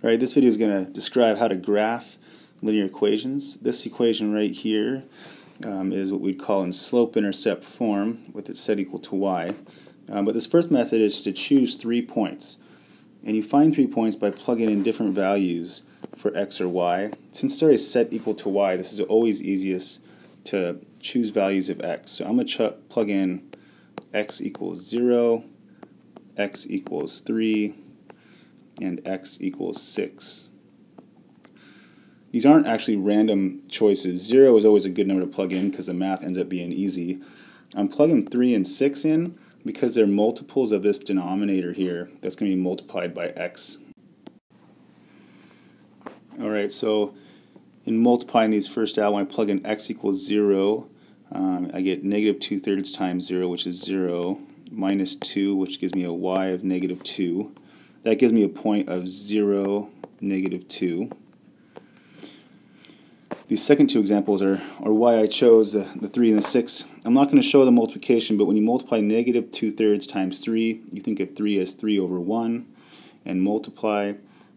Alright, this video is going to describe how to graph linear equations. This equation right here is what we'd call in slope-intercept form with it set equal to y. But this first method is to choose 3 points. And you find 3 points by plugging in different values for x or y. Since they're set equal to y, this is always easiest to choose values of x. So I'm going to plug in x equals 0, x equals 3, and x equals 6. These aren't actually random choices. 0 is always a good number to plug in because the math ends up being easy. I'm plugging 3 and 6 in because they're multiples of this denominator here that's going to be multiplied by x. Alright, so in multiplying these first out, when I plug in x equals 0, I get negative 2/3 times 0, which is 0, minus 2, which gives me a y of negative 2. That gives me a point of 0, negative 2. These second two examples are why I chose the 3 and the 6. I'm not going to show the multiplication, but when you multiply negative 2/3 times 3, you think of 3 as 3 over 1, and multiply.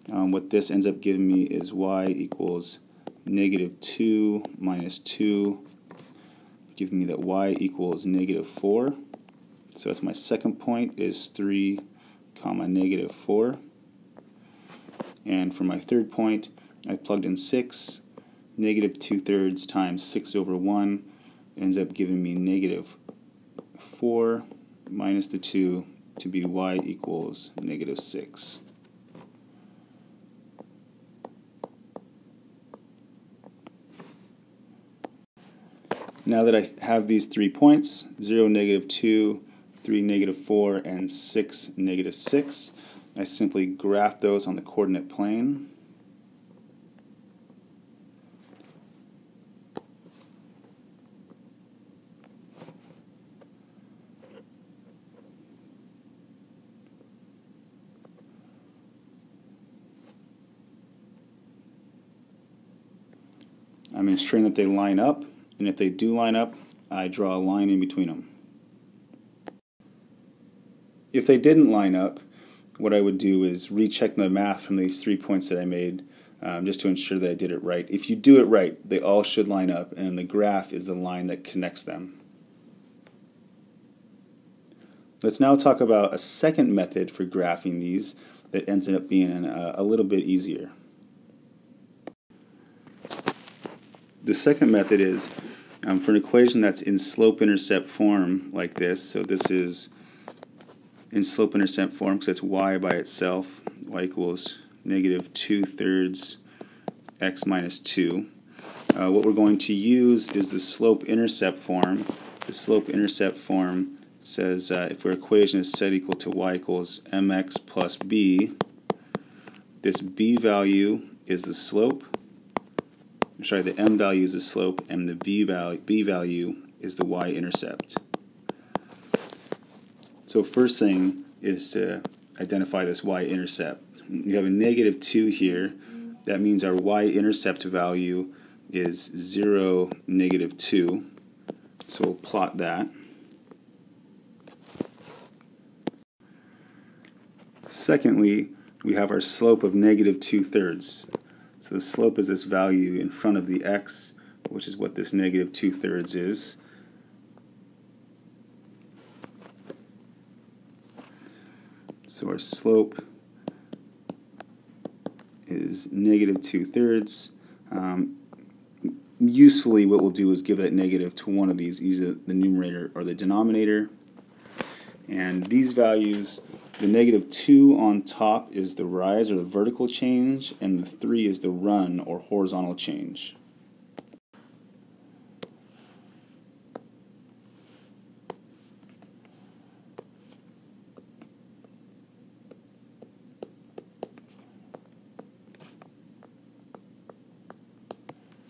What this ends up giving me is y equals negative 2 minus 2, giving me that y equals negative 4. So that's my second point, is 3 comma negative 4. And for my third point, I plugged in 6. Negative 2/3 times 6 over 1 ends up giving me negative 4 minus the 2 to be y equals negative 6. Now that I have these 3 points, 0, negative 2, 3, negative 4, and 6, negative 6, I simply graph those on the coordinate plane. I'm ensuring that they line up, and if they do line up, I draw a line in between them. If they didn't line up, what I would do is recheck the math from these 3 points that I made just to ensure that I did it right. If you do it right, they all should line up, and the graph is the line that connects them. Let's now talk about a second method for graphing these that ends up being a little bit easier. The second method is for an equation that's in slope-intercept form like this. So this is in slope-intercept form because it's y by itself. Y equals negative 2/3 x minus 2. What we're going to use is the slope-intercept form. The slope-intercept form says if our equation is set equal to y equals mx plus b, this b value is the slope. The m value is the slope, and the b value is the y-intercept. So first thing is to identify this y-intercept. We have a negative 2 here. That means our y-intercept value is 0, negative 2. So we'll plot that. Secondly, we have our slope of negative 2/3. So the slope is this value in front of the x, which is what this negative 2/3 is. So our slope is negative 2/3. Usefully, what we'll do is give that negative to one of these, either the numerator or the denominator. And these values, the negative 2 on top is the rise or the vertical change, and the 3 is the run or horizontal change.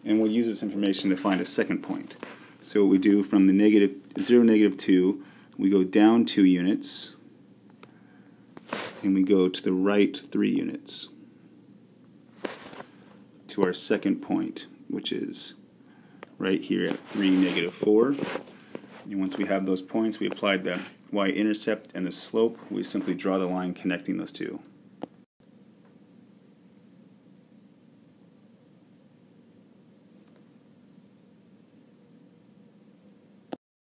And we'll use this information to find a second point. So what we do from the negative 0, negative 2, we go down 2 units, and we go to the right 3 units to our second point, which is right here at 3, negative 4. And once we have those points, we applied the y-intercept and the slope. We simply draw the line connecting those two.